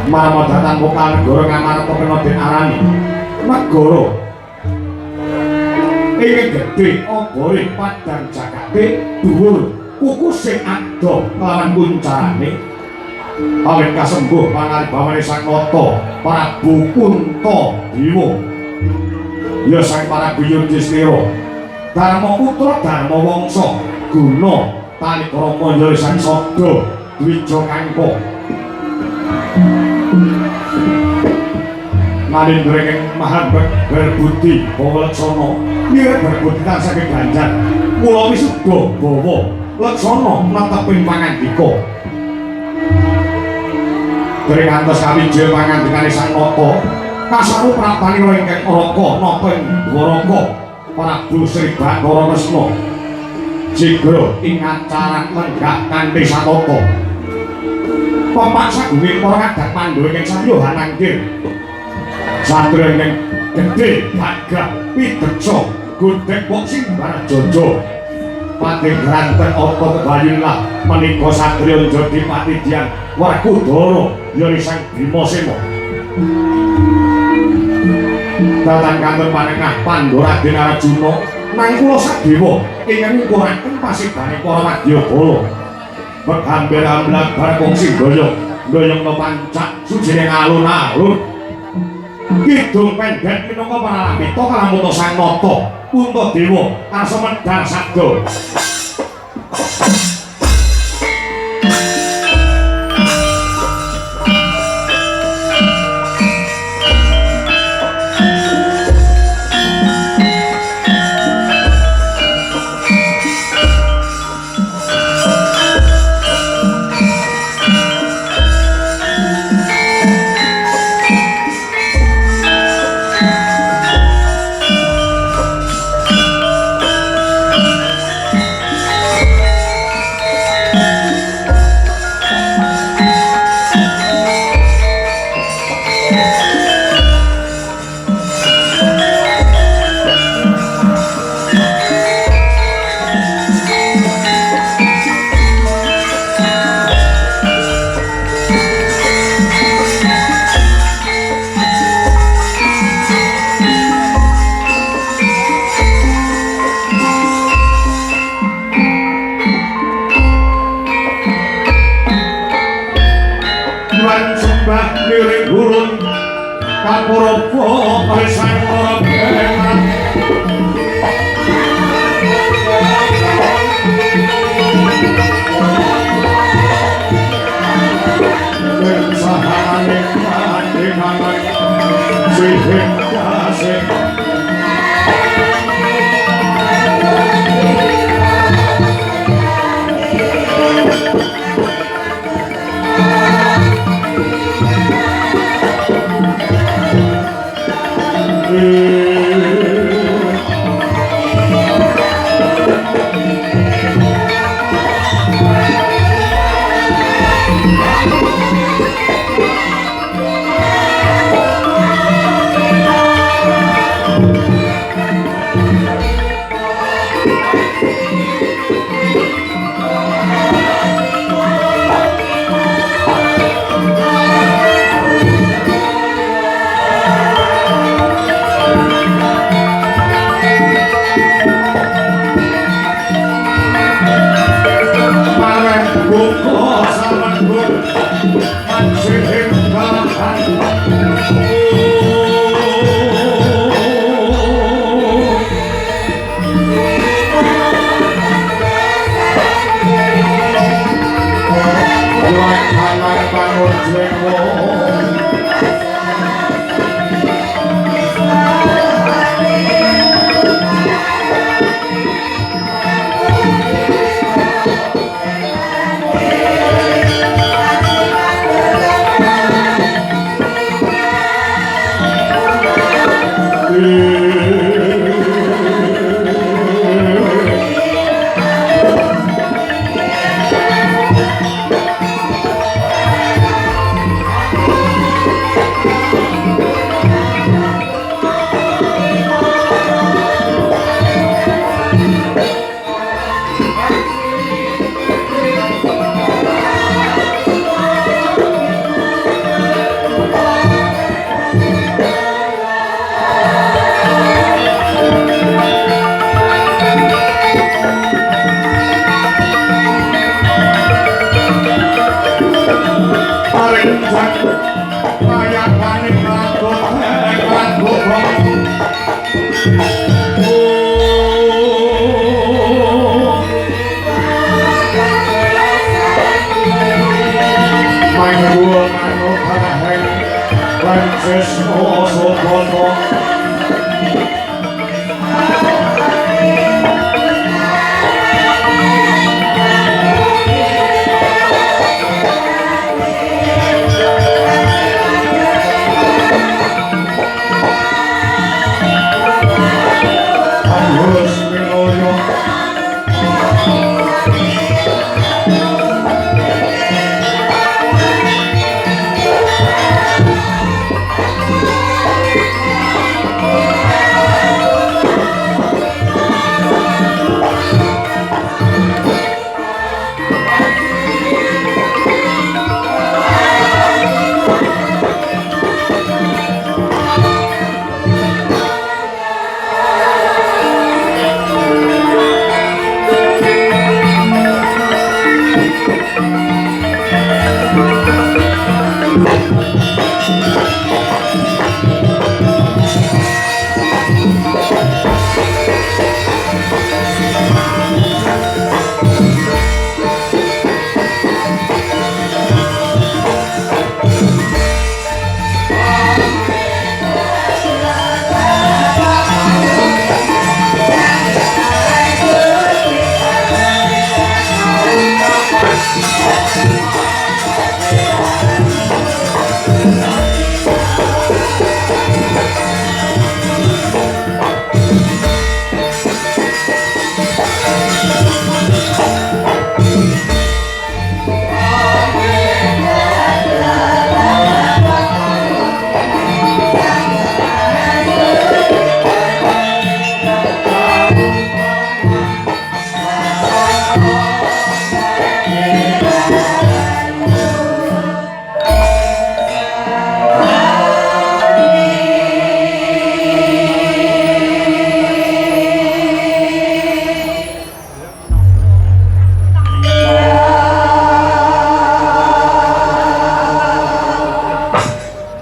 Marmadatan Pokal negara ngamarta kena den arani negara ingin gedhe obore padang jagate dhuwur kuku sing ado lawan kuncarane awit kasembuh pangaribamane sang nata Prabu Kuntadewa ya sang Prabu Yudhistira Dharma putra Dharma wangsa guna tali krama ya sang Sada Dwija Kangka Nalindrenging Mahabak berbudi Bawa Nira berbudi tansah keganjar mula wisuda bawa Laksana neteping pangandika Dereng ngantos kawijil pangandikane sang nata kasaru prabani ingkang raka napa ing Dwaraka Prabu Sri Bathara Kresna jigra ing acara lenggah kanthi satata papak sagunging para kadhat Pandhawa ingkang sarya hanangkir satria ingkang gedhe gagah pideksa godhek boksing Barajaja Patih Granten Oto Kebayulah menika satria Jodipati Dyang Werkudara ya sang Bimasena Datan kantor panengah Pandhara Raden Arjuna nang kula sadewa ingkang ngukuraken pasibane para wadyabala Begambil amblak barkong sing goyong goyongno pancak sujining alun-alun kidung pendhet minangka paralamita kalamuta sang nata Kuntadewa arsa medhar sabda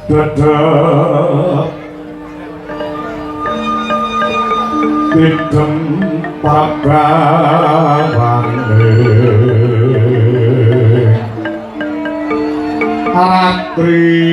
Dedek Tidem pagawane Atri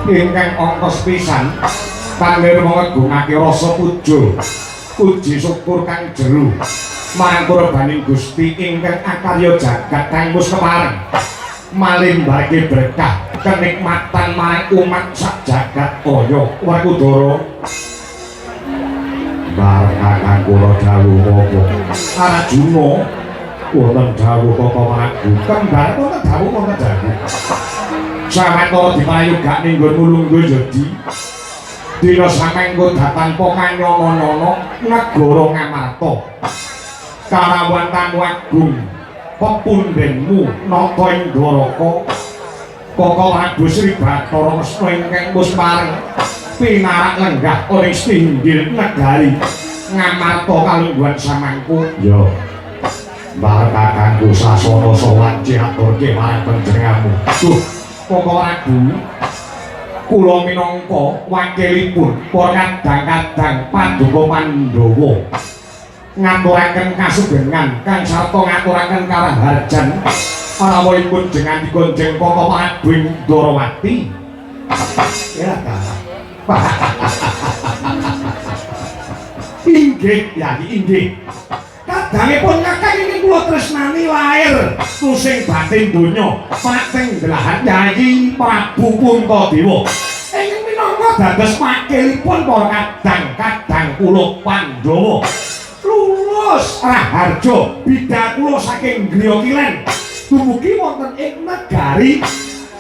ingkang ongkos pisan kangge ngagungake rasa puji syukur kang jero marang kurbaning Gusti ingkang akarya jagat kang wis kepareng malimbarke berkah kenikmatan marang umat sak jagat kaya Werkudara. Barang kula dawuh apa Arjuna wonten dawuh apa Prabu kembar wonten dawuh wonten dawuh sawetara dipayoga ning nggon mulungguh jadi dina samengko datang pokanyana-nyana negara Ngamarta karawan tamu agung pepundhenmu nata ing Dwaraka Koko Prabu Sri Bathara Kresna ingkang wis pareng pinarak lenggah ing singgil negari Ngamarta kalungguhan samangku ya mbah kakangku sasana sowan ciaturke marang panjenenganmu. Duh Koko Prabu kula minangka wakilipun para kadang-kadang Paduka Pandhawa ngaturaken kasugengan kang sarta ngaturaken karaharjan rawuhipun jenengan digonjeng Koko Prabu Ndrawati. Ya ta. Inggih, Yai inggih. Kadangipun kakang ingkang kula tresnani lair kusing batin donya pating delahan Yai Prabu Puntadewa. Ingkang minangka dados wakilipun para kadang-kadang kula Pandhawa. Lulus raharja bidhah kula saking griya kilen dumugi wonten ing negari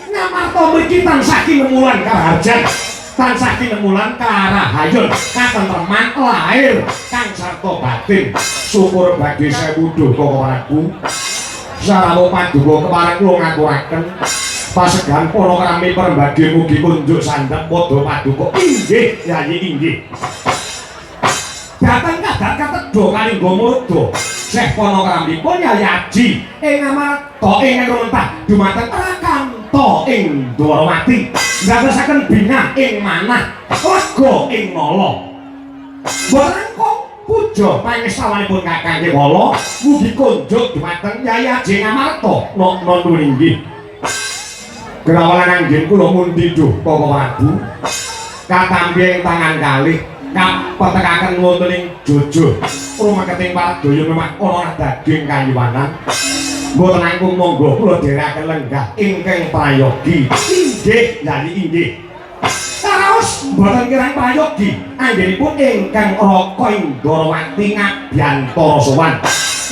Ngamarta mriki tansah kinemulan karaharjan tansah kinemulan karahayon katentreman lair kang sarta batin syukur badhe sewu Koko Prabu sarawuh Paduka kepareng kula ngaturaken pasegan para krami perembage mugi kunjuk sandhep padha Paduka. Inggih Yai inggih. Dateng kadang katedo kalingga murda Syekh Panakrambipun Yai Aji ing Ngamarta ing runtah dumateng Rakanta ing Dwarawati ndadosaken bina ing manah lega ing nala boten kok puja pangesawanipun Kakang Kewala mugi kunjuk dumateng Yai Aji Ngamarta non inggih. Grawalan anggen kula mundi duh Koko Prabu katampi ing tangan kalih kapetekaken wonten ing Jojo rumah keting Paradaya memang ana daging kayuwanan mboten langkung monggo kula dherekaken lenggah ingkang prayogi. Inggih Yai inggih. Karaos mboten kirang prayogi anggenipun ingkang Raka Indrawati ngabyantara sowan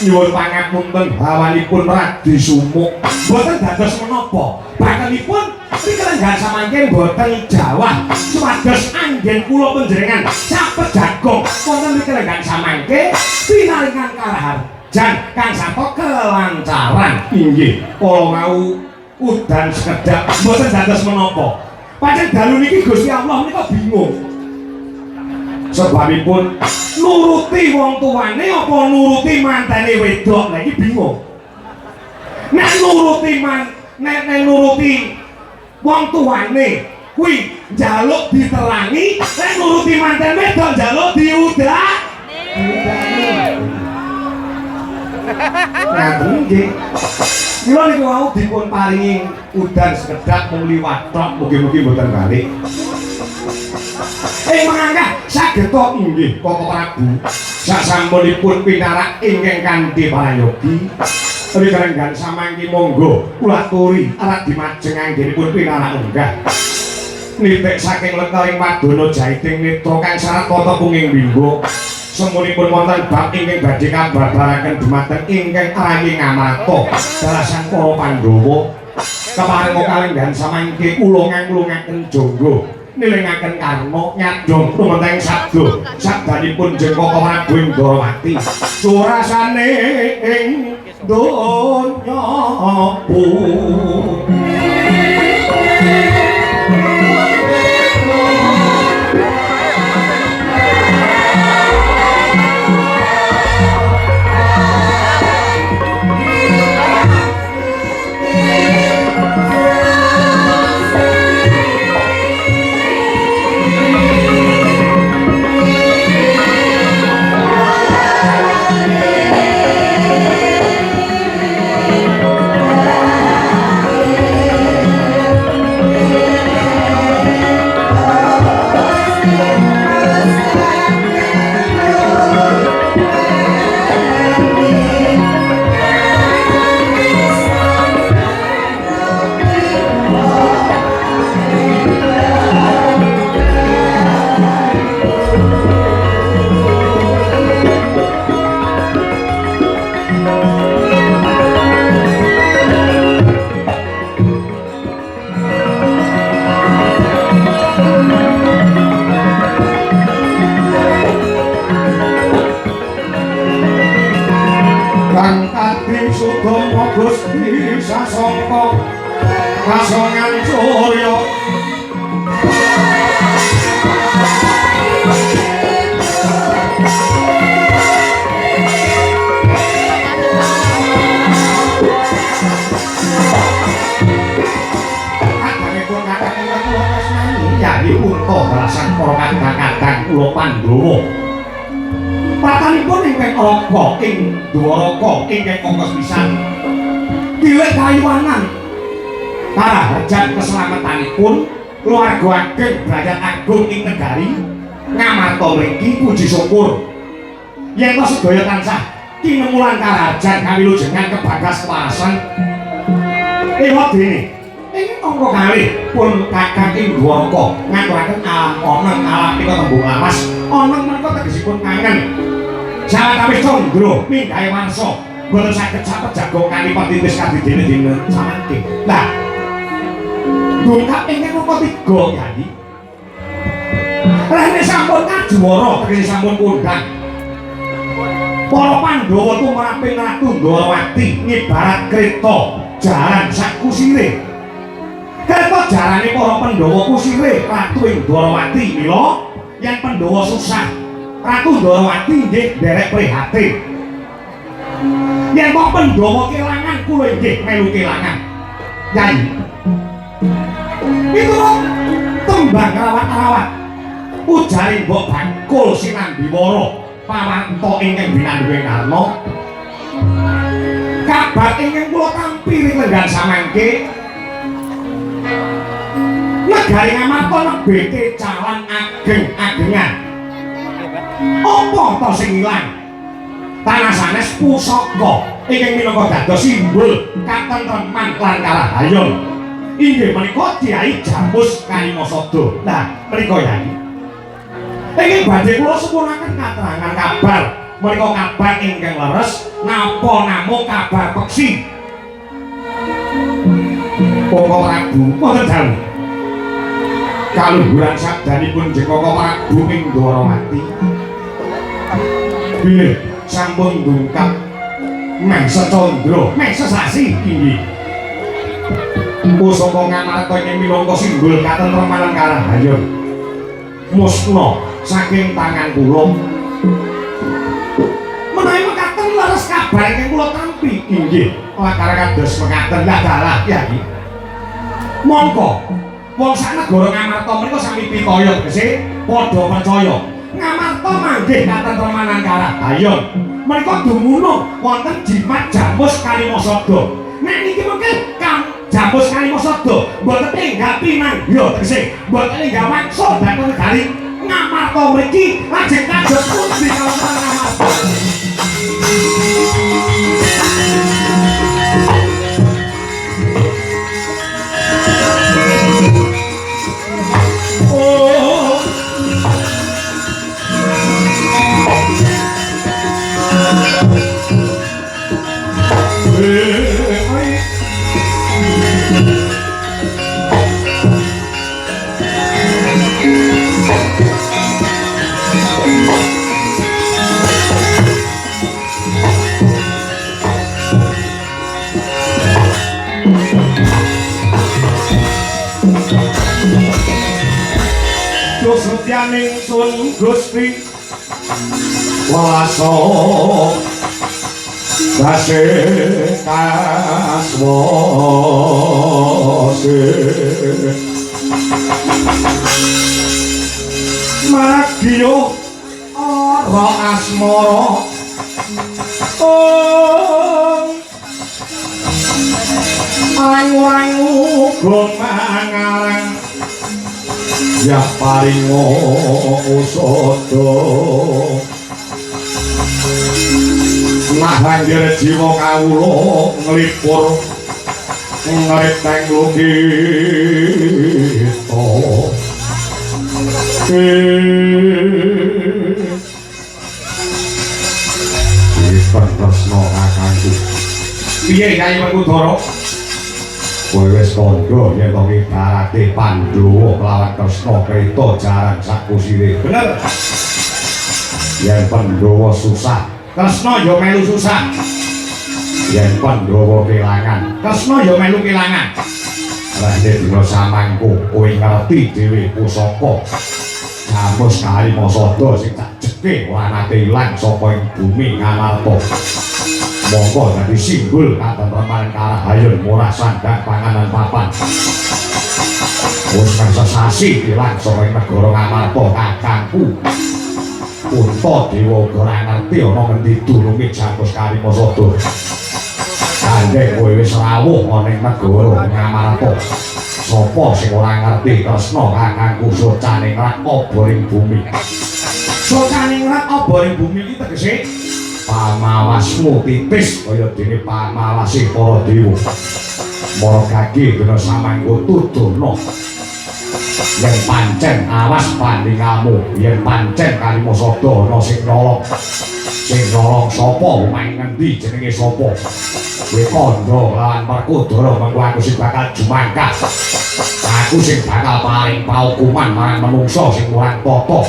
nyuwun pangapunten hawanipun Radi Sumuk mboten dados menapa bakenipun pikelenggan samangke mboten jawah supados anggen kula panjenengan sapet jagong wonten pikelenggan samangke pinaringan karaharjan kang sarta kelancaran. Inggih kala wau udan sekedhap mboten dados menapa pancen dalu niki Gusti Allah menika bingung sebabipun nuruti wong tuane apa nuruti mantene wedok. Lah iki bingung nek nuruti wong tuane kuwi njaluk diterangi, nek nuruti manten wedok njaluk diudak. Ngaten nggih. Kula niku wau dipun paringi udan sekedhap mung liwat tok mugi-mugi mboten balik. Mangga saged to inggih Koko Prabu sasampunipun pinarak ingkang kanthi prayogi rikenggan samangke monggo kula aturi arep dimajeng anggenipun pinarak lenggah nitik saking lekaring Madana Jaiting Netra kang sarat tata punging bimbo semunipun wonten bab ingkang badhe kababaraken dumateng ingkang rayi Ngamarta dalasan para Pandhawa kepareng kalenggan samangke kula ngulungaken jangga nilingaken karma nyadong lumenteng sabda sabdanipun jeng Koko Prabu Ndrawati surasane ing donya tampa Gusti sasongko kasongan surya untuk rasan para kadang-kadang kula Pandhawa. Patanipun ingkang Raka ing Dwaraka ingkang ongkos pisan. Dilek kayuwanan. Karajan keselamatanipun keluarga ageng Brayat Agung ing negari ngamarta mriki puji syukur. Yen sedaya tansah kinemulan karajan kawilujengan kebagas kewarasan. Ewa dene ing angka kalih pun kakang ing Dwaraka ngaturaken oneng alapika tembung lawas oneng menika tegesipun kangen sawetawis candra minggahe warsa boten saged sapet jago kanthi patitis kadidene dina samangke lah dongkap ingkang angka 3 Kyai rene sampun kajuwara tegese sampun kondhang para Pandhawa tumraping Ratu Ndrawati ngibarat kreta jaran sak kusire. Kereta jarane para Pandhawa kusire Ratu Ndrawati mila yen Pandhawa susah Ratu Ndrawati nggih nderek prihatin. Yen kok Pandhawa kelangan kula nggih melu kelangan. Yai. Miturut tembang rawat-rawat ujare Mbok Bakul Sinambiwara pawanto ingkang binanduwe Karna. Kabar ingkang kula tampi ing lenggan samangke negari Ngamarta nebeke calon ageng-agengan. Apa to sing ilang? Tanah sanes pusaka ingkang minangka dados simbol katentreman lan karahayon. Inggih menika Kyai Jamus Kalimasada. Lah, menika Yai. Ingkang badhe kula suwunaken katerangan kabar menika kabar ingkang leres napa namung kabar peksi. Koko Prabu wonten dalem kaluhuran sabdanipun Jekaka Prabu ing Ndrawati bilih sampun ndungkap meh secandra meh sesasi inggih pusaka Ngamarta ing minangka simbol katentreman lan karahayon musna saking tangan kula menawi mekaten leres kabar ingkang kula tampi inggih lakar kados mekaten dalah Kyai mongko wong sak negara Ngamarta menika sami pitaya tegese padha percaya Ngamarta manggih katentreman lan karahayon menika dumunung wonten Jimat Jamus Kalimasada. Nek niki mengke Kang Jamus Kalimasada mboten enggak pinanggih tegese mboten enggak maksud dhateng negari Ngamarta mriki lajeng kados pundi kalawan Ngamarta. Setyaning sun Gusti Wasa dase kaswase magiyo ora asmara angu-angu gomangarang ya paringo usada nah banjir jiwa kawula nglipur ngreteng lukita tresna kakangku piye Kyai Werkudara kowe wis kandha yen to ngibarate Pandhawa kelawan Kresna Kreta jaran sakusire bener yen Pandhawa susah Kresna ya melu susah yen Pandhawa kelangan Kresna ya melu kelangan rene dina samangku kowe ngerti dhewe pusaka Jamus Kalimasada sing tak jeke ora nate ilang saka ing bumi Ngamarta monggo dadi simbol katentreman karahayun murah sandhak panganan papan wis sasasi ilang saka ing negara Ngamarta kakangku Unta Dewa ora ngerti ana ngendi dununge Jamus Kalimasada Andai kowe wis rawuh ana ing negara Ngamarta sapa sing ora ngerti tresna kakangku socaning rak oboring bumi socaning rak oboring bumi iki tegese pamawasmu tipis kaya dene pamawase para dewa mara gage dina samangko tuturna yen pancen awas pandingamu yen pancen Kalimasada ana sing nolong sapa omahe ngendi jenenge sapa kowe kandha lan Werkudara mengko aku sing bakal jumangkat aku sing bakal paring paukuman marang manungsa sing kurang tata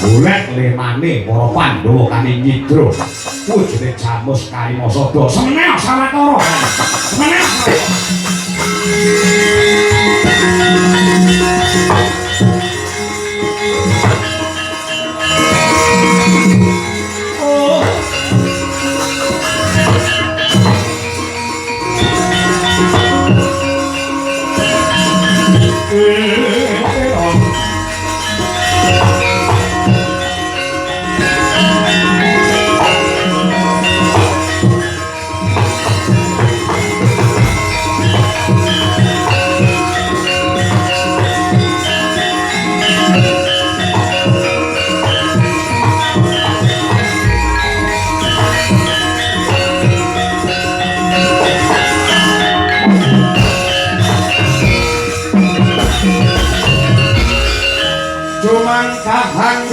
golek lemane para Pandhawa kali nyidra wujude Jamus Kalimasada semeneh sawetara semeneh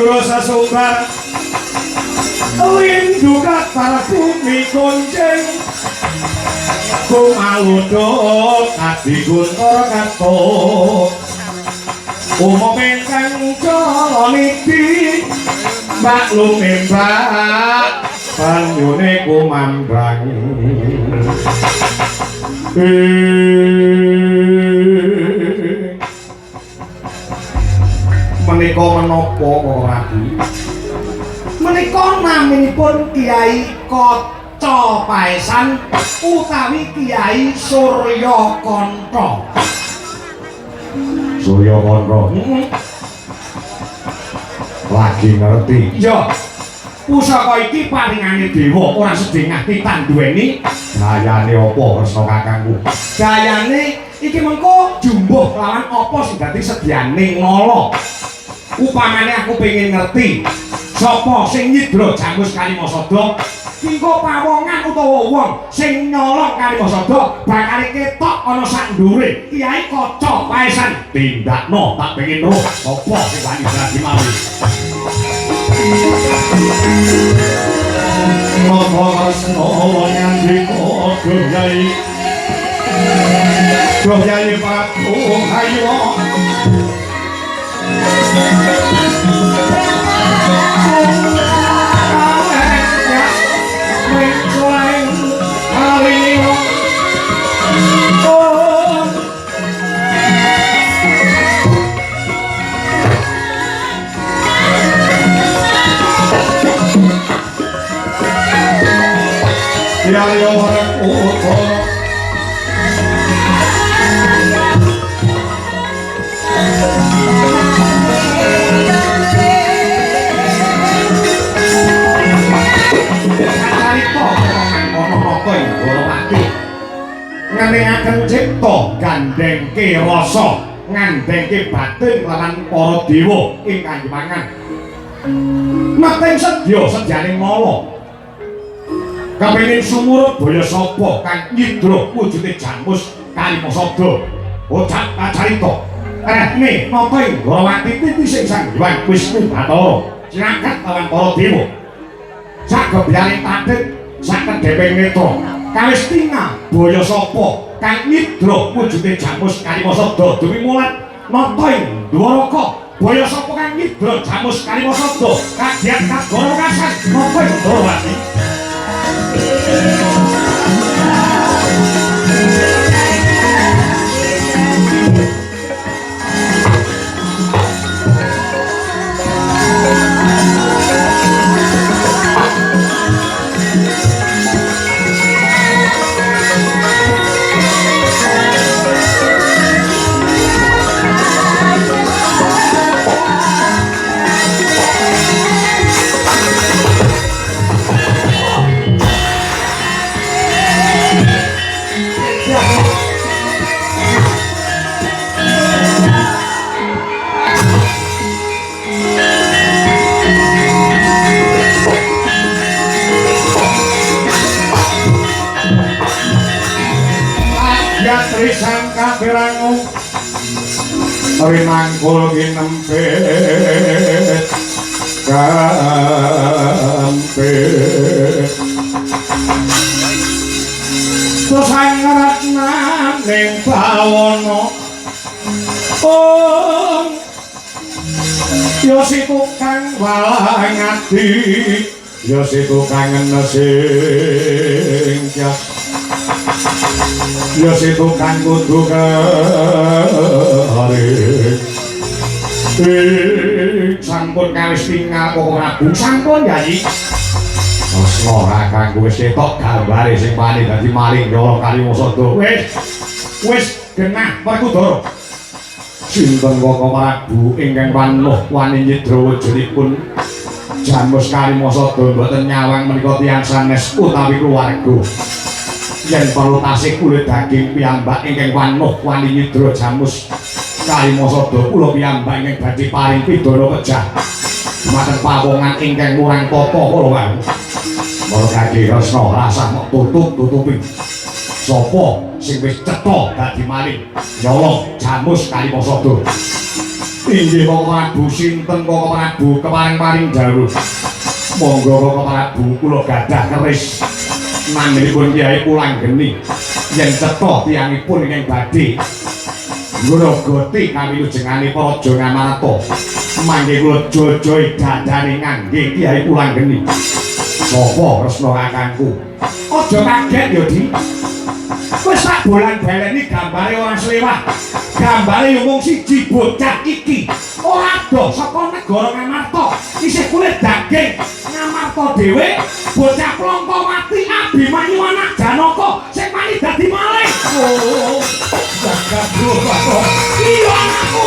Dosa sumbar rindu katar bumi gonceng kumaludok adi guntur katuk umum ingkang coloniti maklum mbak banyune kumambang menika menapa para rabi menika naminipun Kiai Kaca Paesan utawi Kiai Surya Kanta Surya Kanta lagi ngerti iya pusaka iki paringane dewa ora sedengah titan duweni gayane apa Kresna kakangku gayane iki mengko jumbuh lawan apa sing dadi sediane ngala upamane aku pengen ngerti sapa sing nyidra Jamus Kalimasada kingko pawongan utawa wong sing nyolong Kalimasada bakal ketok ana sak ndure Kiai Kaca Paesan tindakno tak pengen roh sapa sing wani dadi mawon Mama Kresna nyandika Dohyai Dohyai Patung Hayo ngenengaken cipta gandengke rasa ngandengke batin lawan para dewa ing kanjemangan mating sedya sedyaning mala kepengin sumurup baya sapa kang nyidra wujude Jamus Kalimasada ucap kacarita rene napa ing Gorawati titi sing Sang Hyang Wisnu Bathara cirangkat lawan para dewa sagebyane padhet sakedheping netra kawis tina baya sapa kang nyidra wujude Jamus Kalimasada dewi mulat nata ing Dwaraka baya sapa kang nyidra Jamus Kalimasada kagiat kagara kasan napa ing Gorawati Trisang kapirangu rinangkul kinempit kampit Susang ratna ning bawana yo si tukang walang ati yo si tukang nesing ya si tukang kudu hari sampun kawis tinggal kok Prabu sampun yayi ora kanggo wis ketok gambare sing wani dadi maling Ndara Kalimasada wis genah Werkudara sinten kok Prabu ingkang wanuh wani nyidra wejenipun Jamus Kalimasada mboten nyawang menika tiyang sanes utawi keluarga yen perlu tasih kulit daging piyambak ingkang wanuh wani nyidra Jamus Kalimasada kula piyambak ingkang badhe paring pidana pejah dumateng pawongan ingkang murang tata kala wau mara kaki Kresna rasah mok tutup-tutupi sapa sing wis cetha dadi maling nyolong Jamus Kalimasada inggih Koko Prabu sinten Koko Prabu keparing-paring jawuh monggo Koko Prabu kula gadah keris naminipun Kyai Pulanggeni yen cetha tiyangipun ingkang badhe ngrogoti kawilujenganing Praja Ngamarta mangke kula jojohi dadane ngangge Kyai Pulanggeni sapa Kresna kakangku aja kaget ya Di wis tak bolan-baleni gambare ora slewah gambare yo mung siji bocah iki ora do saka negara Ngamarta isih kulit daging Ngamarta dhewe bocah plompo mati Abimanyu anak Janaka sing mani dadi maling jagat bro iya anakku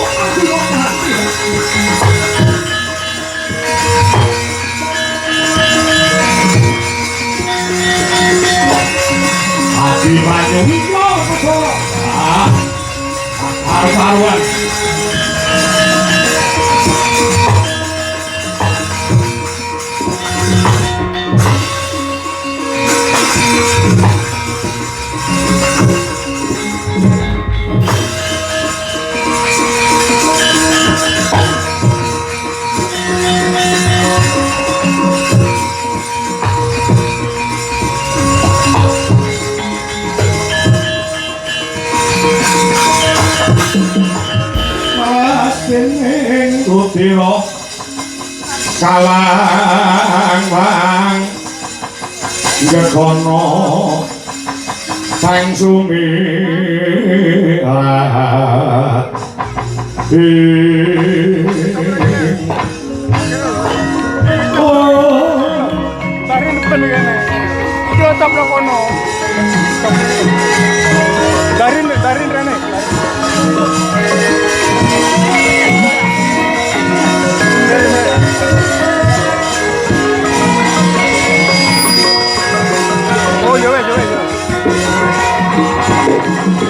Abimanyu iya betul haru-haruan Kutiro kalang wang gekono sang sumirat tarin penegane iki otap kono darin rene oh yo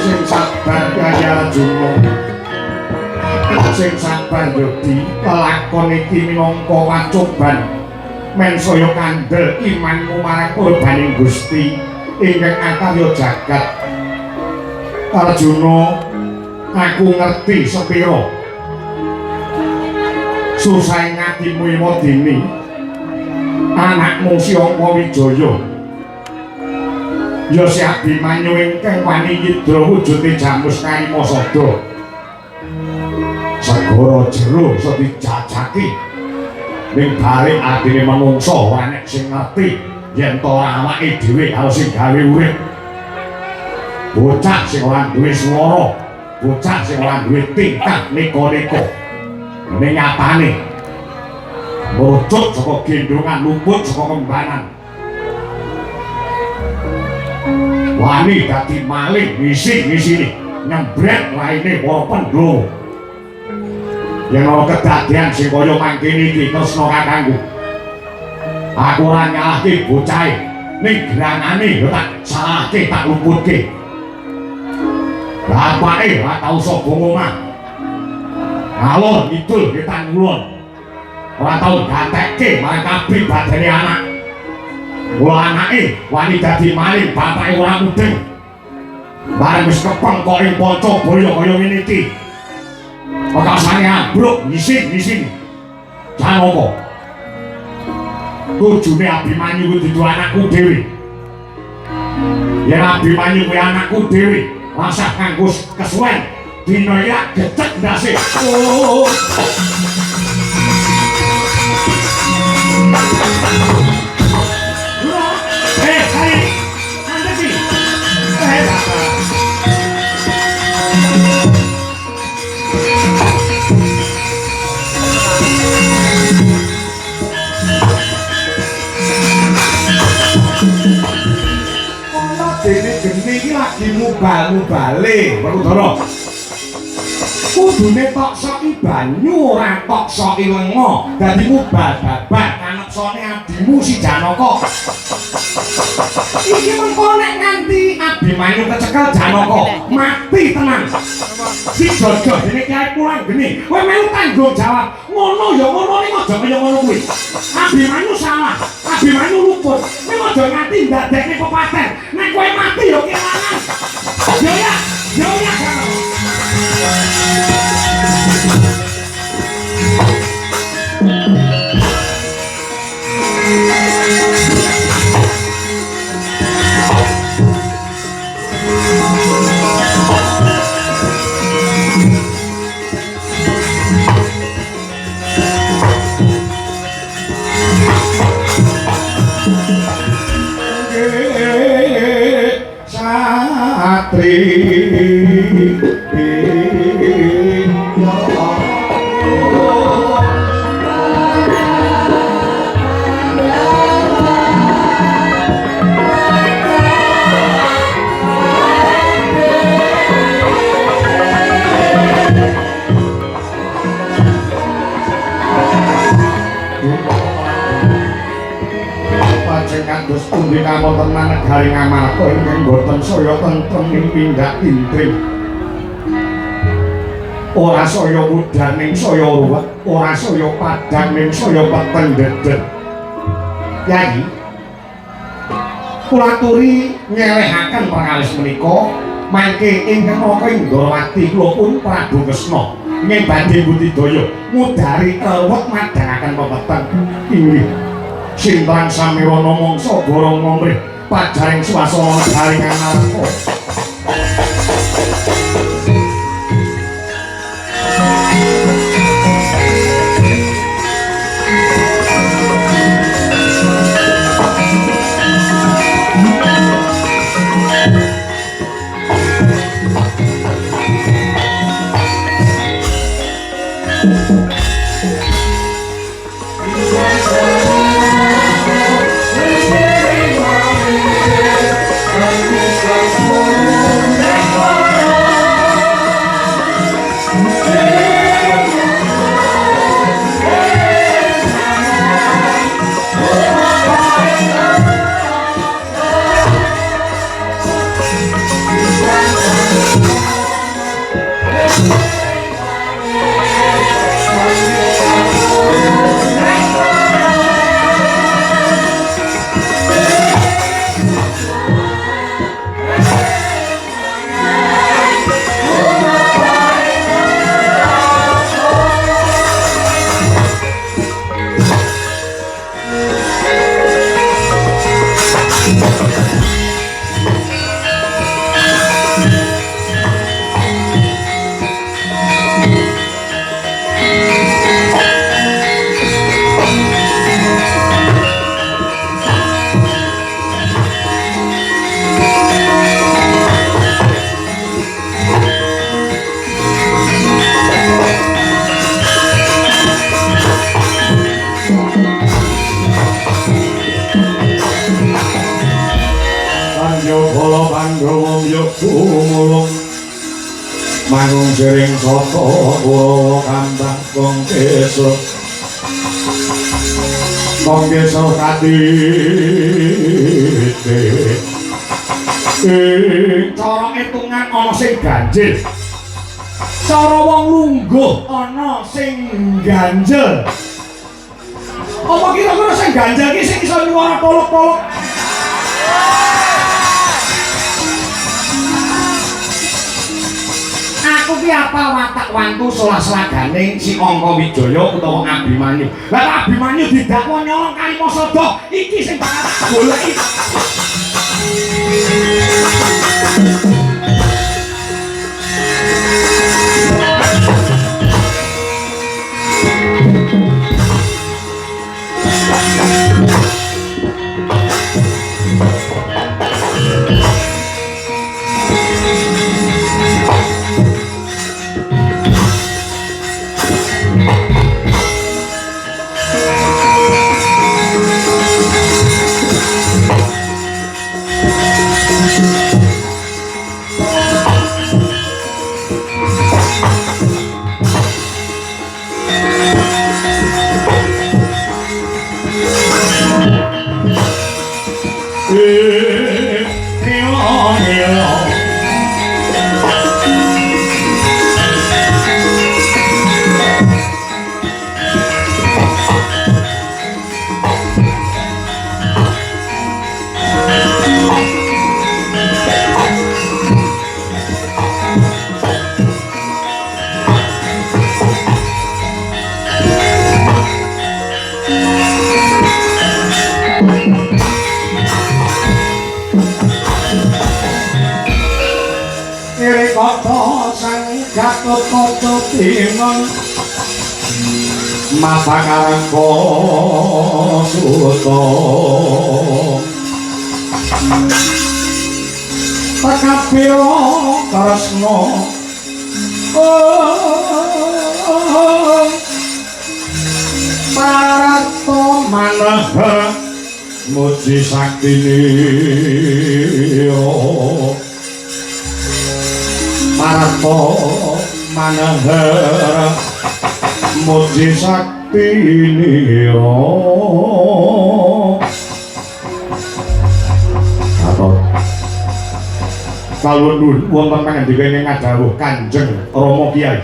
sing sabar kaya Arjuna sing sabar Yodi lakon iki minangka pacoban men saya kandel imanmu marang kurbaning Gusti ingkang akarya jagat Arjuna aku ngerti sepira susah ngatimu Iwadini anakmu si Angka Wijaya ya si Abimanyu ingkang wani nyidra wujude Jamus Kalimasada segara jero iso dijajaki ning balik adine manungsa ora nek sing ngerti yen to awake dhewe karo sing gawe urip bocah sing ora duwe swara bocah sing ora duwe tingkah neka-neka ning nyatane merucut saka gendongan luput saka kembanan wani dadi maling ngisi-ngisini nyembret laine para pendhawa yen ana kedadian sing kaya mangkene iki tresna kakangku aku ora nyalahke bocahe ning gerangane yo tak salahke tak luputke bapake ora tau sapa omah. Ngalor ngidul wetan kulon. Ora tau gatekke marang kabeh badane anak. Mula anake wani dadi maling bapake ora mudeng. Bareng wis kepeng kok ing panca boyo kaya ngene iki. Pakasane ambruk ngisin-ngisin. Janapa? Tujune Abimanyu kuwi dudu anakku dhewe. Yen Abimanyu kuwi anakku dhewe, rasah kanggo kesuwen dina ya gecek ndase. Oh. Hai. Anda sini. Dene geni iki lagi mubal-mubale, Werkudara. Kudune tok soki banyu ora tok soki lenga. Dadi mubal babat kaneksane adimu si Janaka. Iki mengko nek nganti Abimanyu kecekel Janaka, mati tenan. Si Jojo dene Kyai Pulang Geni, kowe melu tanggung jawab. Ngono ya ngono ning aja kaya ngono kuwi. Abimanyu salah, Abimanyu luput. Kowe aja nganti ndadekne pepaten. Nek kowe mati ya kelangan. Yo ya. Kados pundi kamontenan negari Ngamarta ingkang boten saya tentrem ing pindhak intrim. Ora saya udan ning saya ruwet, ora saya padhang ning saya peteng dedet. Kyai, kula aturi nyelehaken perkawis menika mangke ingkang Raka Indrawati kula pun Prabu Kresna ing badhe budidaya ngudari ruwet madhangaken pepeteng inggih. Sintan samirana mangsa barang momrih pajaring swasana negari Ngamarta. Mangung jering saka Kurawa Kambang Kongkesa Kongkesa kadite Cara hitungan ana sing ganjil. Cara wong lungguh ana sing ganjel. Apa kira-kira sing ganjel ki sing iso nyuwara tolok-tolok? Aku ki apal watak wantu selas-selagane si Angka Wijaya utawa Abimanyu. Lah Abimanyu didakwa nyolong Kalimasada, iki sing bakal tak goleki. Masa karangko suto takapiro karesno parato manah muji saktini parato manah muji saktini atau kalau nun wonten pangandika ngadhawuh Kanjeng Rama Kyai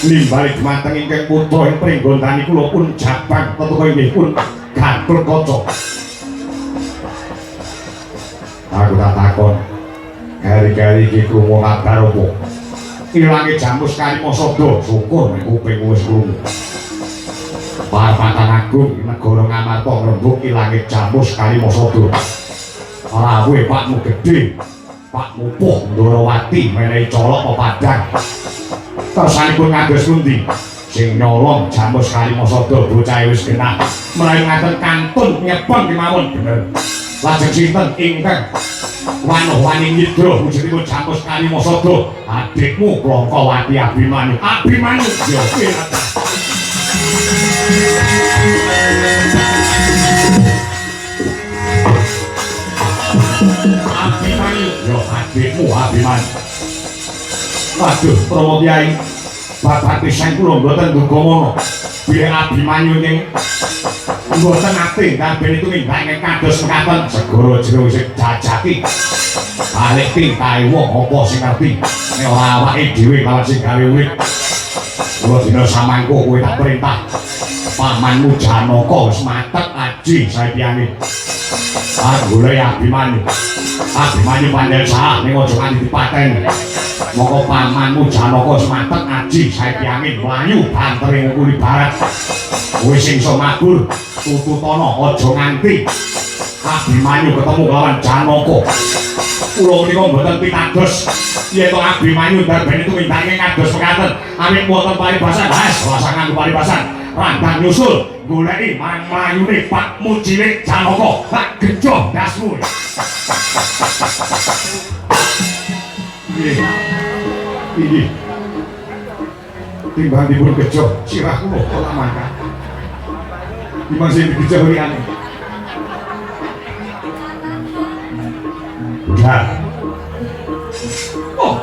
nimbalik mateng ingkang putra ing pringgondani kula pun jabang tetuka inggih pun Gatotkaca. Aku tak takon hari-hari iki krungu kabar apa ilange Jamus Kalimasada, syukur nek kuping wis krungu. Parpatan Agung negara Ngamarta ngrembug ilange Jamus Kalimasada. Rawuhe Pakmu gedhe, Pakmu Puh Ndorowati menehi colok pepadang. Kersanipun kados pundi? Sing nyolong Jamus Kalimasada bocah wis genah. Mlayu ngaten kantun nyepeng kemawon bener. Lajeng sinten ingkang wanuh-wani nyidra wujudipun Jamus Kalimasada? Adikmu Klangkawati Abimanyu. Abimanyu yo pirata. Abimanyu yo adikmu Abimanyu. Waduh, Rama Kyai, bapak pisan kula mboten duga mono. Bilih Abimanyu ning mboten ate kabeh itu nggih kados mekaten segara jero sing jajaki. Balik tintahe wong apa sing ngerti nek ora awake dhewe kalawan sing gawe urip. Kula dina samangko kowe tak perintah pamanmu Janaka wis matek aji saepiyane. Golek Abimanyu. Abimanyu pandhel salah ning aja nganti dipateni. Moko pamanmu Janaka wis matek aji saepiyane mlayu bantering kuli barat. Kowe sing iso mabur tututana aja nganti Abimanyu ketemu lawan Janaka. Kula menika mboten pitados yen to Abimanyu ndarbeni tumindaking kados mekaten awit wonten paribasan rasa nganggo paribasan randang nyusul goleki marang mlayune Pakmu cilik Janaka tak gejo dasmu. Iki timbang dipun gejo sirah kula kok mangkat timbang sing digejo liyane. Udah. Oh.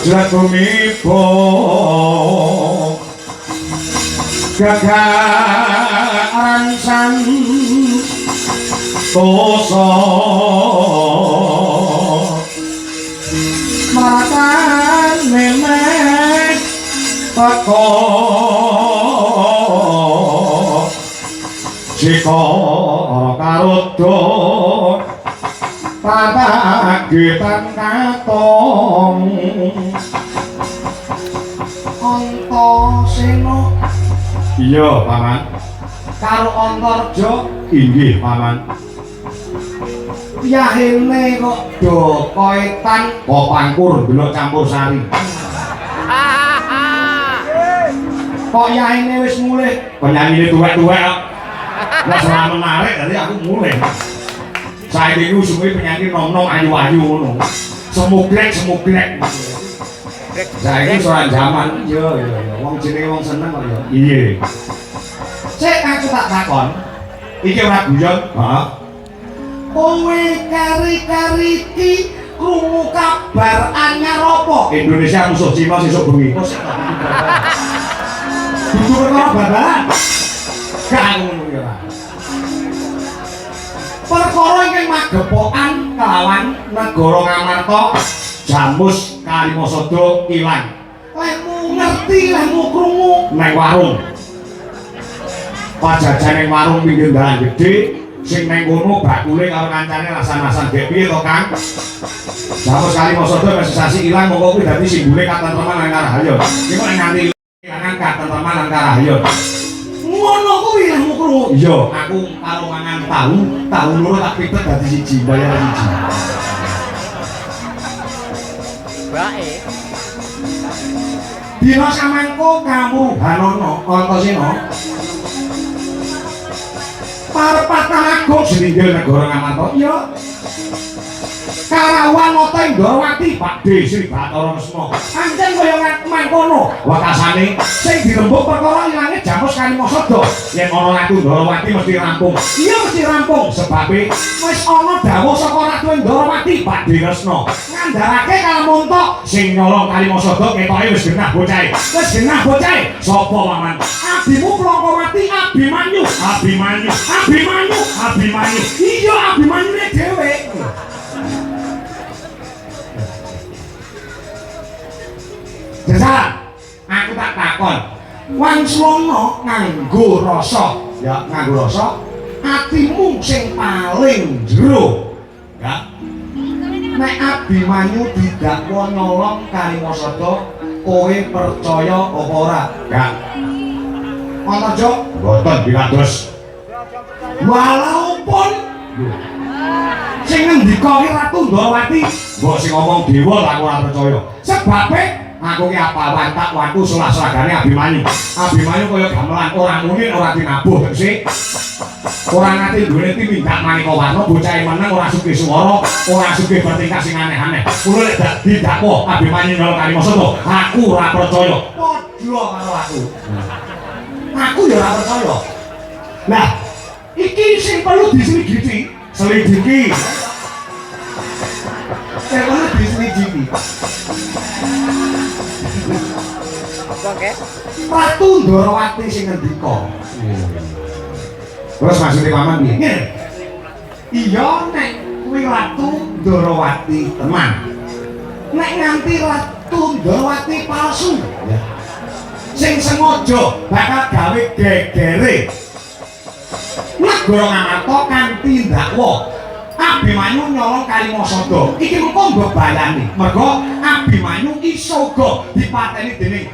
Jatumipo gagaran san toso maratan memek teko jika karudo padagetan katong Antasena. Iya, Paman. Karo Antarja inggih, Paman. Yahene kok do koetan kok pangkur delok campur sari. Kok yahene wis mulih, penyanyine tuwek-tuwek kok. Lah selama menarik dari aku mulih. Saiki iku suwe penyanyi nom-nom ayu-ayu ngono. Semuglek. Saiki soal zaman, yo. Wong jenenge wong seneng kok yo. Iya. Cek aku tak takon. Iki ora guyon, heeh. Kowe kari-kari iki krungu kabar anyar apa? Indonesia musuh Cina sesuk bengi. Dudu perkara babalan. Gak ngono ya. Perkara ingkang magepokan kelawan negara Ngamarta Jamus Kalimasada ilang. Lemu ngerti, lemu krungu nang warung. Pajajan ning warung pinggir dalan gedhe sing nang kono bakule karo kancane lasan-lasan gek piye to, Kang? Jamus Kalimasada wis sasi ilang mongko kuwi dadi simbole katentreman lan karahayon. Iki kok nganti ilangan katentreman lan karahayon. Ngono kuwi ilmu krungu. Iya, aku karo mangan tahu loro tak pitet dadi siji, bayar siji. Bae. Dina samangko kamu Hanono Antasena. Parepatan agung seninggil negara Ngamarta. Iya. Karawan nata Indrawati Pakde Sri Bathara Lesna. Anjen kaya mangkono wakasane sing dirembuk perkara ilange Jamus Kalimasada. Yen ana Ratu Indrawati mesti rampung. Iya mesti rampung sebabe wis ana dawuh saka Ratu Indrawati Pakde Lesna. Ngandharake kalamuntuk sing nyolong Kalimasada ketoke wis genah bocahe. Wis genah bocahe. Sapa paman? Abimu Plongkowati Abimanyu. Abimanyu. Iya Abimanyune dhewe. Jasa, aku tak takon. Wangslono nganggo rasa, ya nganggo rasa. Atimu sing paling jero, ya. Nek Abimanyu didakwa nyolong Kalimasada, kowe percaya apa ora? Ya. Antarja, mboten pitados. Walaupun sing ngendika ki Ratu Ndrawati, mbok sing ngomong dewa tak ora percaya. Sebabe aku ki apa tak waktu salah-salahane Abimanyu. Abimanyu kaya gamelan ora mungkin ora dinabuh sih. Ora ngati duwe timindak maneka warna bocah meneng ora sugih swara, ora sugih bertingkah sing aneh-aneh. Kulo lek didakwa Abimanyu nyolong Kalimasada, aku ora percaya. Padha karo aku. Aku ya ora percaya. Nah, iki sing perlu diselidiki. Sing perlu diselidiki. Oke. Ratu Ndrawati sing ngendika. Terus maksudnya paman piye? Ngene. Iya nek kuwi Ratu Ndrawati teman. Nek nganti Ratu Ndrawati palsu, ya. Sing sengaja bakal gawe gegere. Negara Ngamarta kanthi ndakwa Abimanyu nyolong Kalimasada. Iki mengko mbebayani. Mergo Abimanyu iso uga dipateni dening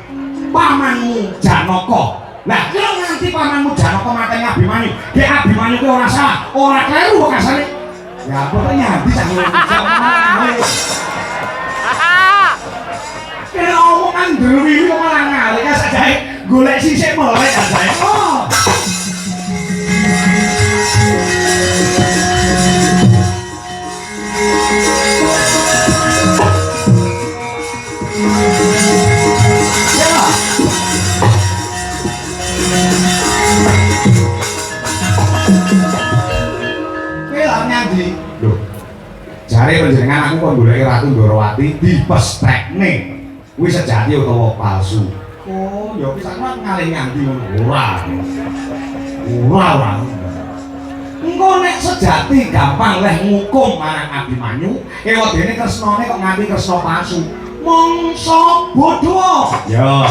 pamanmu Janaka. Lah, kira nganti pamanmu Janaka mateni Abimanyu. Ge Abimanyu ki ora salah, ora kleru kok kasane. Ya pokoknya habis aku ngomong. Kira omongan dewi kok malah ngalih ka sajae golek sisik melek ajae. Oh. Jare panjenengan aku kon goleki Ratu Ndrawati dipestekne kuwi sejati utawa palsu. Oh, ya wis aku ngalih nganti ngono. Ora. Engko nek sejati gampang leh ngukum marang Abimanyu, ewadene tresnane kok nganti tresna palsu. Mongso bodho. Ya.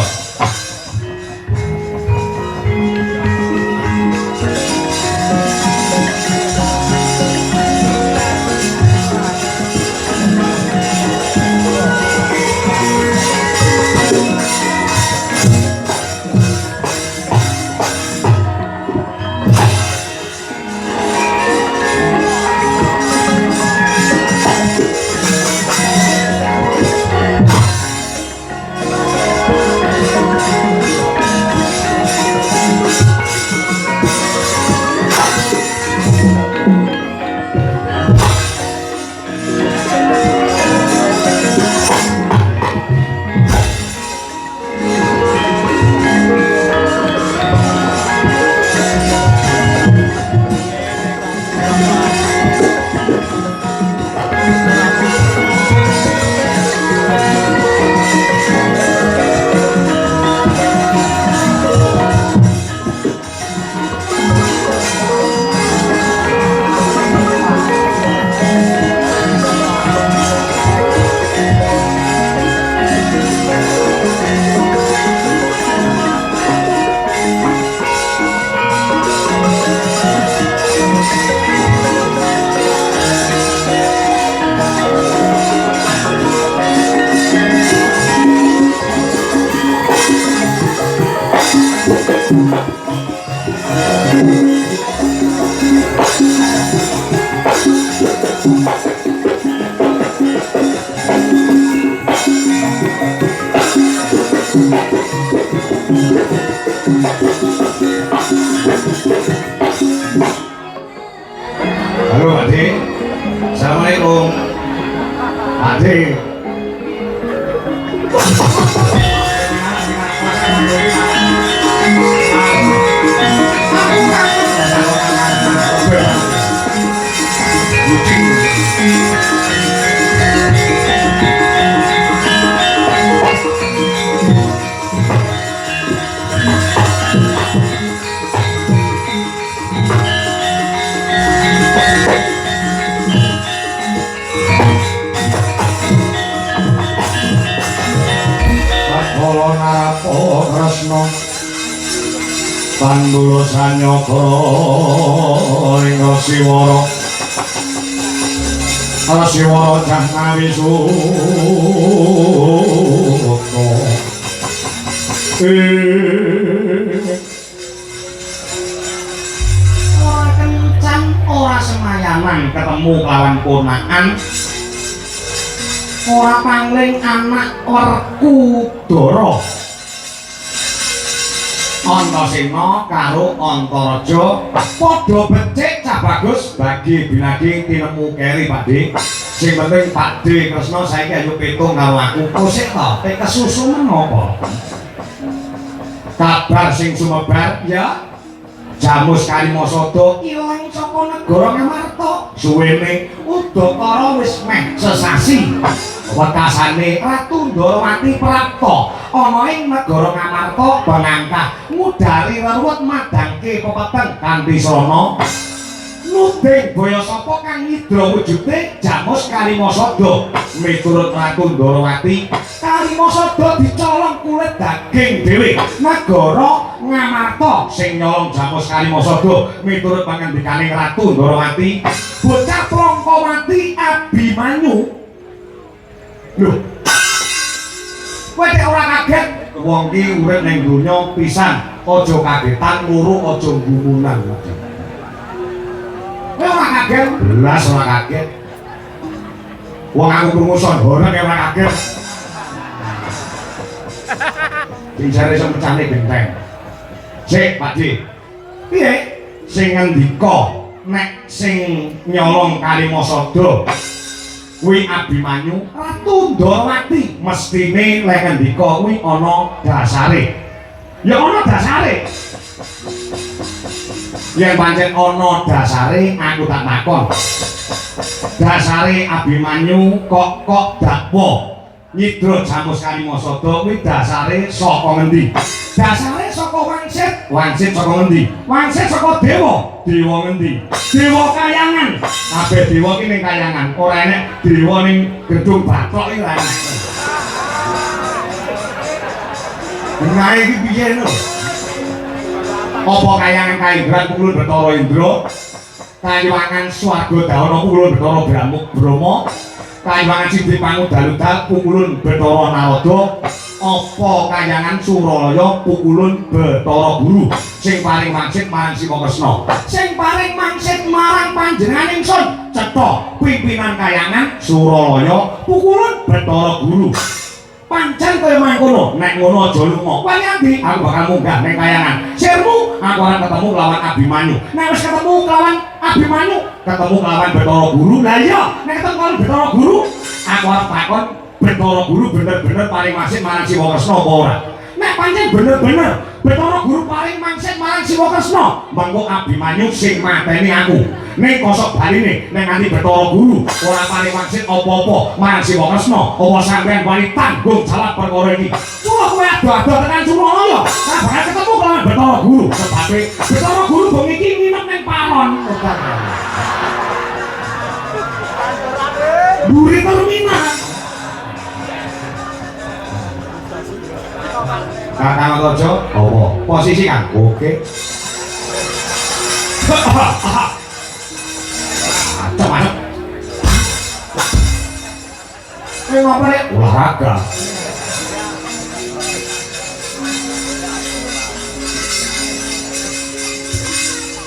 Kresna Pandula Sanyaka ing Siwara Siwara Jahnawi Suta ora kencan ora semayanan ketemu kawan ponakan ora pangling anak Werkudara Antasena karo Antaraja padha becik cah bagus bagi binagi tinemu keri Pakde sing penting Pakde Kresna saiki ayo petung karo aku kosek to tek kesusu menapa kabar sing sumebar ya Jamus Karimasada ilang saka negara Ngamarta suwene Udakara wis meh sesasi wekasane Ratu Ndarawati prapta ana ing negara Ngamarta bangangkah ngudari weruwet madangke pepeteng kanthi srana nuding baya sapa kang nyidra wujude Jamus Karimasada miturut Ratu Ndarawati Karimasada dicolong kulit daging dhewe negara Ngamarta sing nyolong Jamus Karimasada miturut pangandikaning Ratu Ndarawati bocah Prangkawati Abimanyu lho kowe ora kaget wong ki urip ning donya pisan aja kagetan loro aja gumunan kowe ora kaget belas ora kaget wong aku krungu sondhoran ora kaget sing jare iso mecane benteng sik Pakde piye sing ngendika nek sing nyolong Karimasada kuwi Abimanyu Ratu Ndarawati mestine lek ngendika kuwi ana dasare ya ana dasare yen pancen ana dasare aku tak takon dasare Abimanyu kok dakwa nyidra Jamus Karimasada kuwi dasare saka ngendi dasare saka wangsit saka ngendi wangsit saka dewa ngendi dewa kayangan kabeh dewa ki ning kayangan ora enek dewa ning gedung bathok iki ora enek nah iki piye lho apa kayangan kaindran pukulun Bathara Indra kayangan swarga dahana pukulun Bathara Brahma kayangan Sidik Pangudaludal pukulun Bathara Narada apa kayangan Suralaya pukulun Bathara Guru sing paring mangsit marang Siwa Kresna sing paring mangsit marang panjenengan ingsun cetha pimpinan kayangan Suralaya pukulun Bathara Guru pancen kaya mangkono nek ngono aja lunga kowe ndi aku bakal munggah ning kayangan sirmu aku arep ketemu kelawan Abimanyu nek wis ketemu kelawan Abimanyu ketemu kelawan Bathara Guru lah iya nek ketemu kelawan Bathara Guru aku arep takon Bathara Guru bener-bener paring mangsit marang Siwa Kresna apa ora nek pancen bener-bener Bathara Guru paring mangsit marang Siwa Kresna mengko Abimanyu sing mateni aku ning kosok baline nek nganti Bathara Guru ora paring mangsit apa-apa marang Siwa Kresna apa sampean wani tanggung jawab perkara iki kula kowe ado-ado tekan Suralaya ora bakal ketemu kelawan Bathara Guru sebabe Bathara Guru bengi iki nginep ning paron Duri terminal Kakang Raja, apa? Posisi kan? Oke. Macam-macam. Ini ngapa nih? Olahraga.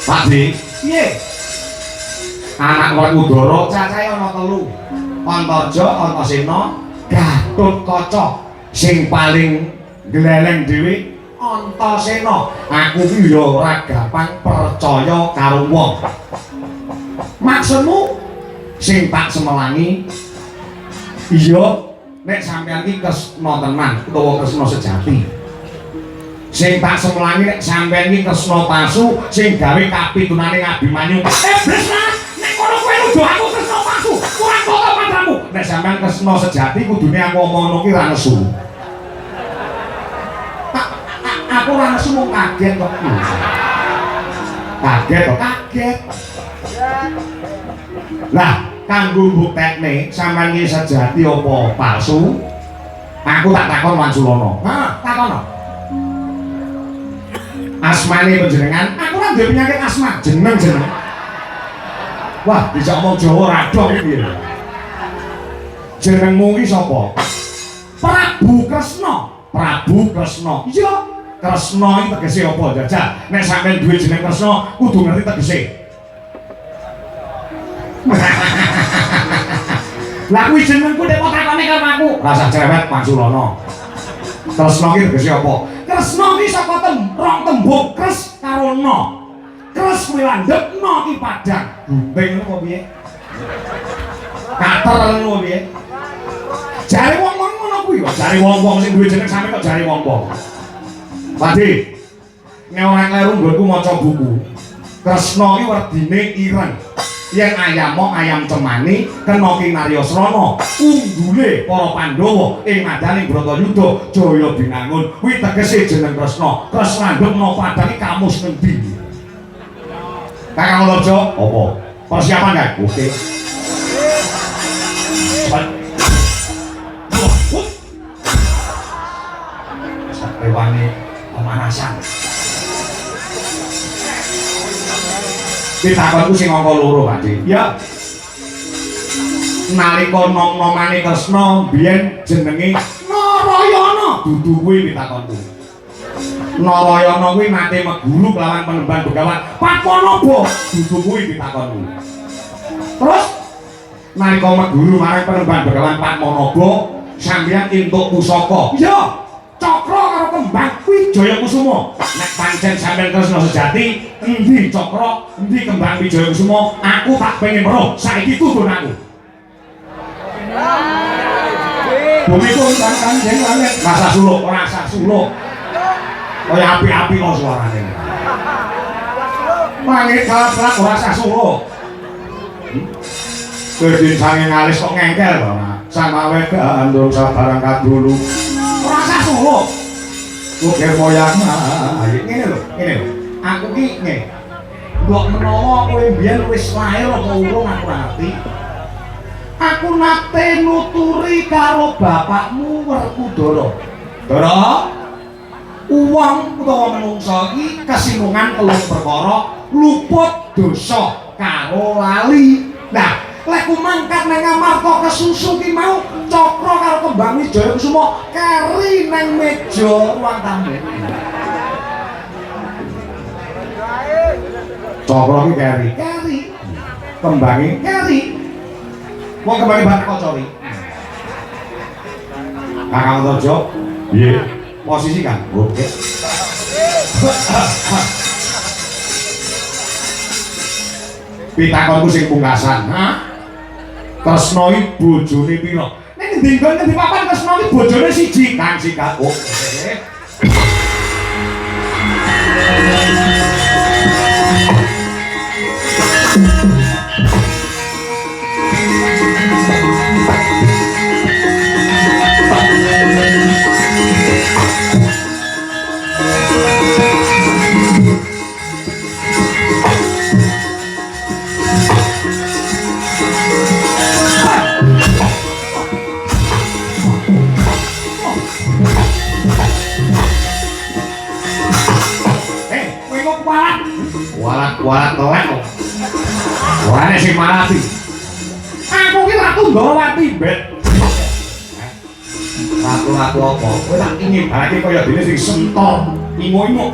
Pakde, piye? Anak Werkudara cacahe ana 3. Antarja, Antasena, Gatotkaca. Sing paling gleleng dhewe Antasena. Aku ki ya ora gampang percaya karo wong. Maksudmu sing tak semelangi iya nek sampeyan ki Kresna tenan utawa Kresna sejati. Sing tak semelangi nek sampeyan ki Kresna palsu sing gawe kapitunaning Abimanyu. Blas lah nek kono kowe nuduh aku Kresna palsu. Kurang kok padamu. Nek sampeyan Kresna sejati kudune aku ngono ki ra nesu. Aku ora nesu mung kaget kok. Kaget. Lah, kanggo mbuktekne sampeyan iki sejati apa palsu? Aku tak takon Wansulana. Heeh, takono. Asmane panjenengan, aku ora duwe penyakit asma, jeneng. Wah, bisa ngomong Jawa radong iki. Jenengmu iki sapa? Prabu Kresna. Prabu Kresna. Iya, Kresna iki tegese apa, Jajal? Nek sampeyan duwe jeneng Kresna, kudu ngerti tegese. Lah kuwi jenengku nek takone karo aku. Rasa cerewet Mansulono. Kresna iki tegese apa? Kresna iki saka rong tembung kres karo na. Kres kuwi landhep, na ki padang. Beng ngono piye? Kater ngono piye? Jare wong-wong ngono kuwi kok, jare wong-wong sing duwe jeneng sampe kok jare wong-wong. Padi. Nek ora kleru nggonku maca buku. Kresna iki werdine ireng. Yen ayam cemani kena Ki Naryasrana unggule para Pandhawa ing madaning Bratayuda Jaya binangun kuwi tegese jeneng Kresna. Kres landhep no padang iki kamus ngendi? Kakang Lojo, apa? Persiapan kan? Oke. Sarewane pemanasan. Pitakonku sing angka loro, Pakcik. Ya. Nalika nom-nomane Kresna biyen jenenge Narayana. Dudu kuwi pitakonku. Narayana kuwi nate meguru kelawan Penemban Begawan Padmanaba. Dudu kuwi pitakonku. Terus nalika meguru marang Penemban Begawan Padmanaba sampeyan entuk pusaka. Iya. Cakra karo kembang kuwi Jayakusuma. Nek pancen sampeyan Kresna sejati, endi cakra, endi kembang Jayakusuma, aku tak pengen weruh. Saiki tutun aku. Bumi pun kanjeng langit. Rasa suluk, rasa suluk. Kaya api-api kok suarane. Langit kalak-kalak rasa suluk. Kedin sange ngalis kok ngengkel kok. Sama wae gandul sabarang kadulu. Rasa suluk. Kukir moyang ngene lho. Aku ki ngene. Mbok menawa kowe mbiyen wis lair apa urung aku ngerti. Aku nate nuturi karo bapakmu Werkudara. Dara, uwong utawa menungsa iki kesinungan telung perkara, luput dosa karo lali. Nah, lek ku mangkat nang Amarta kesusu ki mau cakra karo kembang Jayakusuma keri nang meja ruang tamu. Cakra ki keri. Kembange keri. Wong kembange Bathara Kaca iki. Kakang Raja, piye? Posisi kan? Oke. Pitakonku sing pungkasan, ha? Kresna iki bojone pira? Nek ngendi papan Kresna iki bojone siji, Kang Sikak. Walat telek kok. Wane sing malati. Aku ki ratu Ndrawati, Bet. Ratu-ratu apa? Kowe tak ingin barake kaya dene sing sentor, ingo-ingo.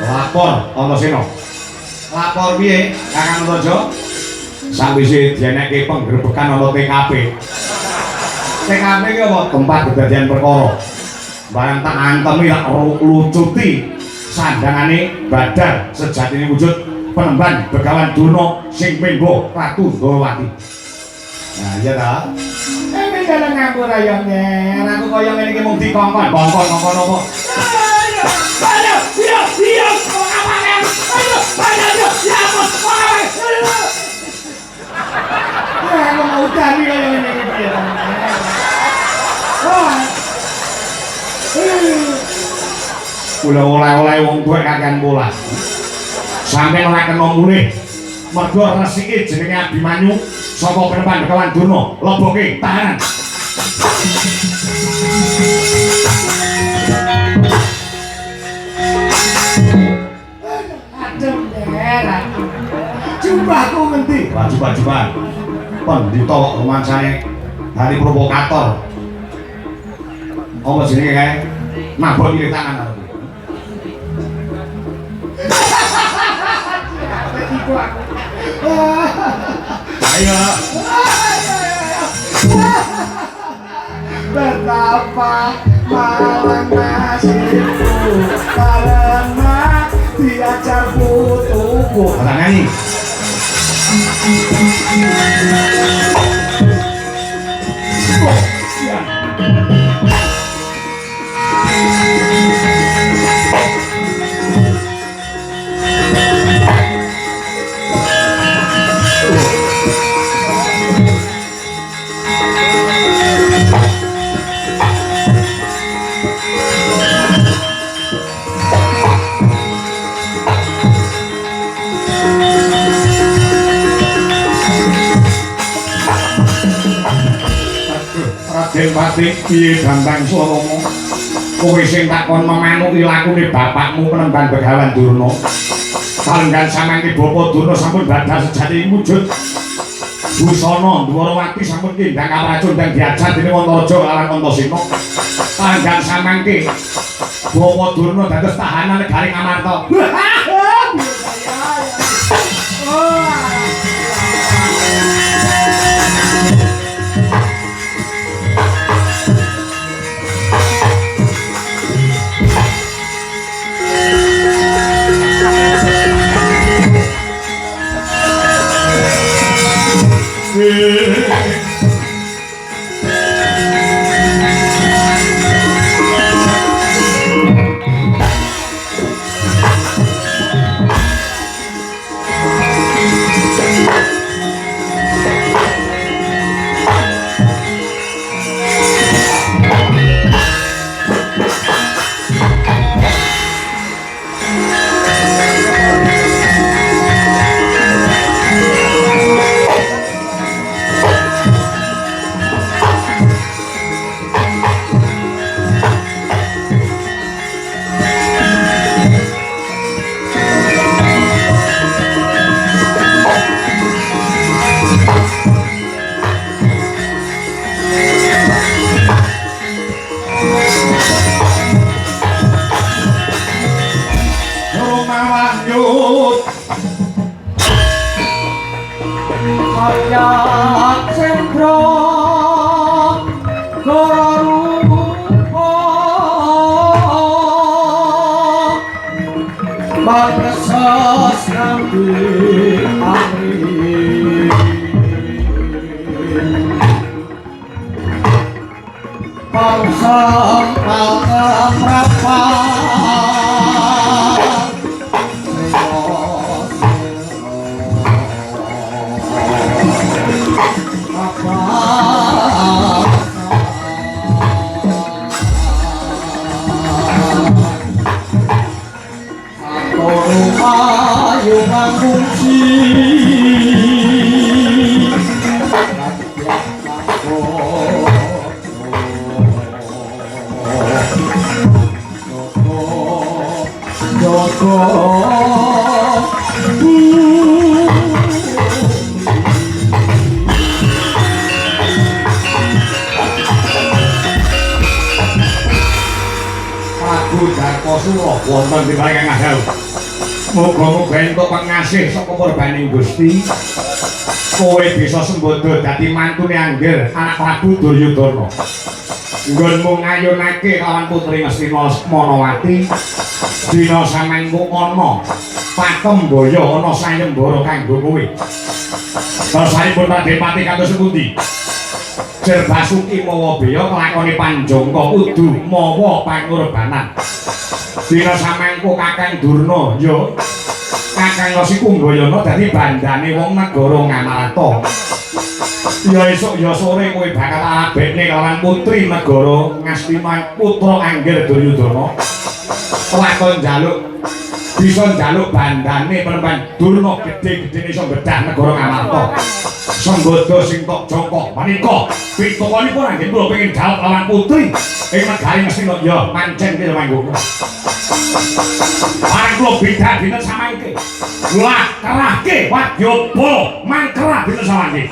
Lapor Antasena. Lapor piye Kakang Raja? Sakwise dienekke penggerbekan ana TKP. TKP ki apa? Tempat kejadian perkara. Barang tak antemi tak lucuti sandangane Badar sejatine wujud penemban Begawan Durna sing mimbo Ratu Ndrawati. Nah iya ta. Ini kalau nganggur ayo nyer, aku kaya ngene iki mung dikongkon, bongkon apa? Ayo, iya, kok awake. Ayo, ya ampun, kok awake. Aku mau tani kaya ngene iki piye. Kula oleh-oleh wong tuwek kakean pola. Sampai ora kena mulih. Mergo resike jenenge Abimanyu saka penemban Begawan Durna, leboke tahanan. Aduh, daerah. Jumbaku ngendi? Lah jumba. Pendhita kok romansane hari provokator. Apa jenenge kae? Mabok iki tangan aku. Ayo. Betapa malang nasibku karena diajar putuku. Ada nyanyi. Raden Pati piye Bambang Swalama kowe sing takon memanuki lakune bapakmu penemban Begawan Durna kalenggan samangke Bapa Durna sampun badhar sejati wujud busana Ndwarawati sampun kindang kapracun dan diajak dening Antaraja lan Antasena kalenggan samangke Bapa Durna dados tahanan negari Ngamarta. Wonten tibaking ngadal. Muga-muga entuk pangasih saka purbaning Gusti. Kowe bisa sembodo dadi mantune Angger anak Prabu Duryudana. Nggonmu ngayunake kawan putri Ngastina Manawati dina samengku ana patemboya ana sayembara kanggo kowe. Sasaipun Radepati kados pundi? Jer Basuki mawa beya kelakone Panjangka kudu mawa pangorbanan. Dina samengku Kakang Durna ya Kakang Rasi Kumbayana dadi bandane wong negara Ngamarta. Ya esuk ya sore kowe bakal abekne kalawan putri negara Ngastina putra Angger Duryudana. Lakon njaluk bisa njaluk bandane perempuan Durna gedhe-gedhene iso bedah negara Ngamarta. Sembada sing tok jangka menika pitakonipun anggen kula pengin jawab lawan putri ing negari Ngastina ya pancen kira manggung. Bareng kula beda dinten samangke. Lah kerahke wadyabala mangkerah dinten samangke.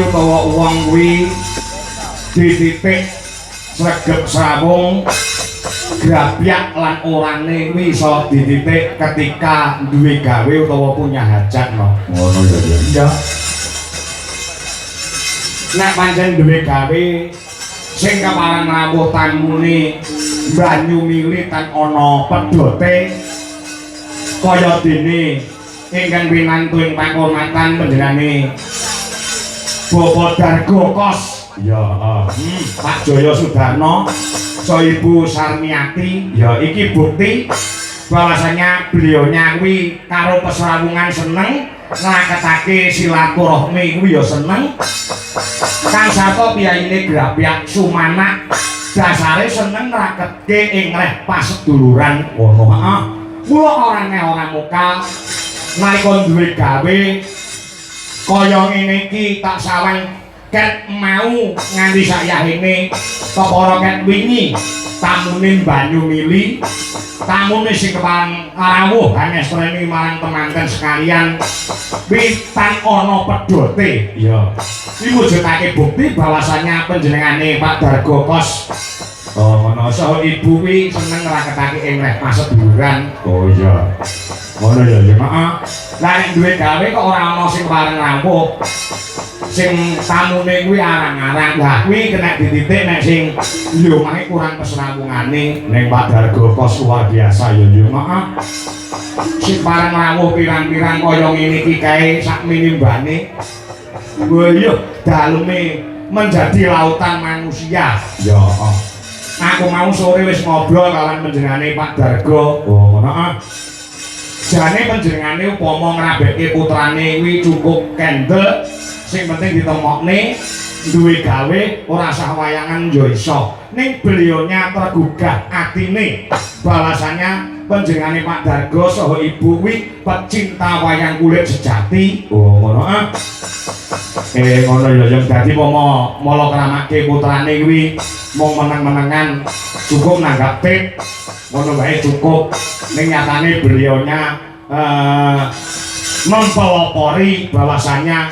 utawa wong kuwi dititik sregep srawung grabyak lan orane kuwi iso dititik ketika duwe gawe utawa punya hajat no. Ngono ya. Iya. Nek pancen duwe gawe sing kepareng rawuh tamune banyu mili tan ana pedote kaya dene ingkang pinantuing pakurmatan panjenengane Bapak Dargo Kos. Ya, Pak Jaya Sudarno, so Ibu Sarmiati. Ya, iki bukti bahwasanya beliaunya kuwi karo pesrawungan seneng, ngraketake silaturahmi kuwi ya seneng. Kang Sarto piyaine Grabyak Sumanak dasare seneng ngraketke ing reh paseduluran ngono. Heeh. Mula ora muka nalika duwe gawe kaya ngene iki tak sawang ket mau nganti sakyahene kepara ket wingi tamune banyu mili tamune sing kepareng rawuh hanestreni marang temanten sekalian witan ana pedote ya iki mujudake bukti bahwasanya panjenengane Pak Dargo Kos ngono saha ibu kuwi seneng ngraketake ing reh paseduluran. Oh iya ngono ya ya heeh. Lah nek duwe gawe kok ora ana sing pareng rawuh sing tamune kuwi arang-arang. Lah kuwi kena dititik nek sing yo mangke kurang pesrawungane ning Pak Dargo Kos luar biasa ya yo heeh. Sing pareng rawuh pirang-pirang kaya ngene iki kae sak minimbane. Lho iya daleme menjadi lautan manusia. Ya heeh. Aku mau sore wis ngobrol kawan panjenengane Pak Dargo. Oh ngono. Jane panjenengane upama ngrabekke putrane kuwi cukup kendel, sing penting ditemokne duwe gawe ora sah wayangan yo iso. Ning beliaunya tergugah atine bahwasanya panjenengane Pak Dargo saha ibu kuwi pecinta wayang kulit sejati. Oh ngono ah. Ngono ya yang dadi upama mala kramake putrane kuwi mung meneng-menengan cukup nanggap tip ngono wae cukup. Ning nyatane beliaunya mempelopori bahwasanya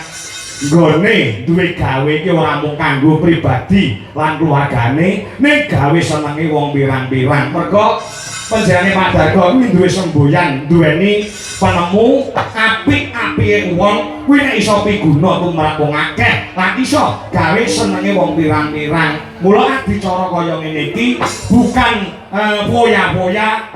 nggone duwe gawe iki ora mung kanggo pribadi lan keluargane ning gawe senenge wong pirang-pirang. Mergo panjenengane Pak Dargo kuwi duwe semboyan, duweni penemu apik-apike wong kuwi nek iso piguna tumrap wong akeh lan iso gawe senenge wong pirang-pirang. Mula adicara kaya ngene iki bukan foya-foya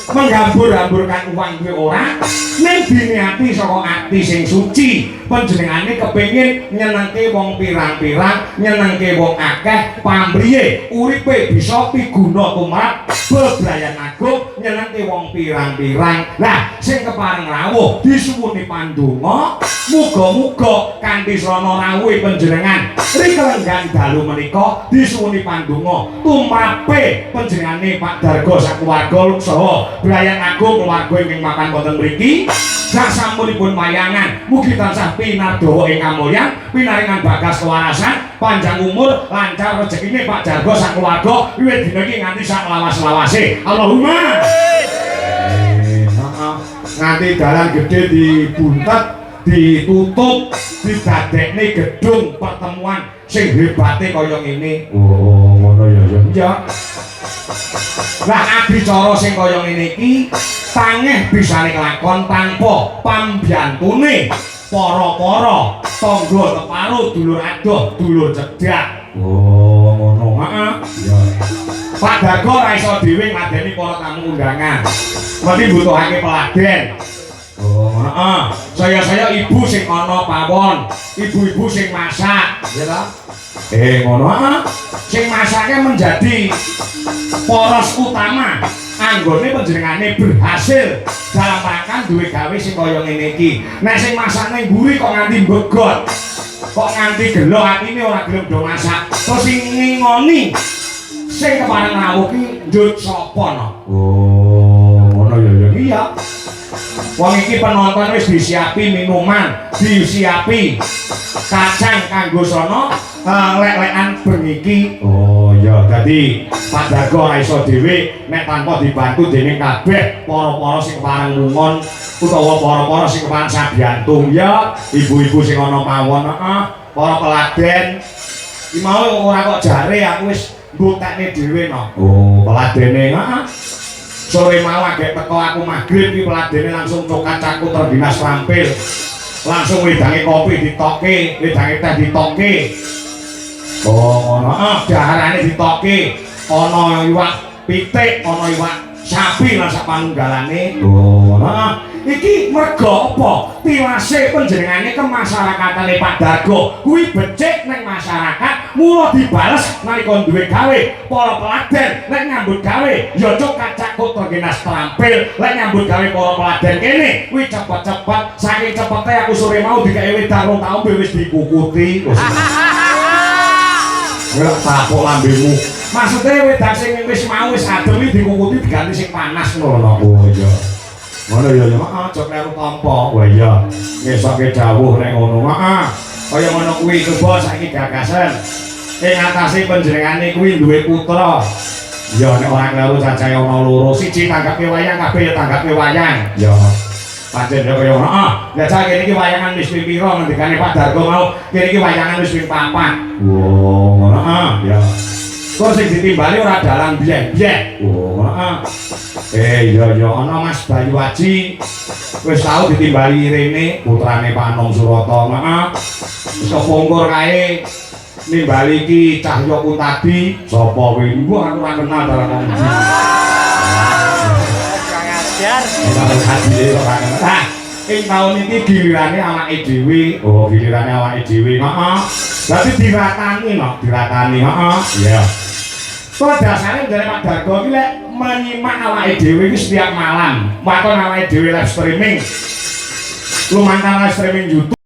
menghambur-hamburkan uang kuwi ora, ning diniati saka ati sing suci. Panjenengane kepengin nyenengke wong pirang-pirang, nyenengke wong akeh, pamriye uripe bisa piguna tumrap bebrayan agung nyenengke wong pirang-pirang. Lah sing kepareng rawuh disuwuni pandonga muga-muga kanthi srana rawuhe panjenengan rikelenggan dalu menika disuwuni pandonga tumrape panjenengane Pak Dargo sakeluarga saha brayan agung keluarga ingkang makan wonten mriki. Sasampunipun wayangan mugi tansah pinardawa ing kamulyan, pinaringan bagas kewarasan, panjang umur, lancar rezekine Pak Dargo sakeluarga wiwit dina iki nganti sak lawas-lawase. Allahumma. Nganti dalan gede dibuntet, ditutup, didadekne gedung pertemuan sing hebate kaya ngene. Oh, ngono ya ya. Iya. Lah adicara sing kaya ngene iki tangeh bisane kelakon tanpa pambiyantune para-para tangga teparo dulur adoh, dulur cedhak. Oh, ngono. Heeh. Iya. Pak Dargo ora iso dhewe ngladeni para tamu undangan. Mesti butuhake peladen. Oh, heeh. Saya ibu sing ana pawon, ibu-ibu sing masak, ya ta? Ngono heeh. Sing masake menjadi poros utama anggone panjenengane berhasil dalam rangka duwe gawe sing kaya ngene iki. Nek sing masakne mburi kok nganti mbegot, kok nganti gelo atine ora gelem do masak. Terus sing ngingoni sing kepareng rawuh ki njut sapa no? Oh, ngono ya ya. Iya. Wong iki penonton wis disiapi minuman, disiapi kacang kanggo sono lek-lekan bengi iki. Oh iya, dadi Pak Dargo ora iso dhewe nek tanpa dibantu dening kabeh para-para sing kepareng lungon utawa para-para sing kepareng sabiyantung ya, ibu-ibu sing ana pawon heeh. para peladen iki mau ora kok jare aku wis mbutekne dhewe no. Oh, peladene heeh. Sore mau agek teko aku magrib iki peladene langsung cokat caku terdinas rampil. Langsung wedange kopi ditokke, wedange teh ditokke. Oh, ngono. Daharane ditokke. Ana iwak pitik, ana iwak sapi lan sapanunggalane. Oh, ngono. Iki mergo apa? Tilase panjenengane kemasyarakatane Pak Dargo kuwi becik ning masyarakat, mula dibales nalika duwe gawe. Para peladen nek nyambut gawe ya cuk kacakut tergenas terampil. Lek nyambut gawe para peladen kene kuwi cepet-cepet. Saking cepete aku sore mau dikae wedang rong taun wis dikukuti. Ora tapuk lambemu. Maksude wedang sing wis mau wis adem iki dikukuti diganti sing panas ngono. Oh iya. Ngono ya ya, aja kleru tampa. Wah iya, ngesoke dawuh nek ngono. Heeh. Kaya ngono kuwi coba saiki gagasan. Ing atase panjenengane kuwi duwe putra. Ya nek ora kleru cacahe ana loro, siji tanggape wayang, kabeh ya tanggape wayang. Ya. Pancen ya kaya ngono. Heeh. Lah sak kene iki wayangan wis ping pira ngendikane Pak Dargo mau. Kene iki wayangan wis ping 4. Wo, ngono. Heeh, ya. Kok sing ditimbali ora dalan biyen-biyen. Oh, heeh. Iya ya ana Mas Bayu Aji. Wis tau ditimbali rene putrane Pak Anong Surata. Heeh. Wis kepungkur kae nimbali iki Cahya Kuntadi. Sapa kuwi? Mbok aku ora kenal dalan iki. Kurang ajar. Dalan hadile kok ora kenal. Nah, ing taun iki gilirane awake dhewe. Oh, gilirane awake dhewe. Heeh. Berarti diratani no, diratani. Heeh. Iya. Kok dasare dari Pak Dargo iki lek menyimak awake dhewe iki setiap malam. Waton awake dhewe live streaming. Lumantar live streaming YouTube.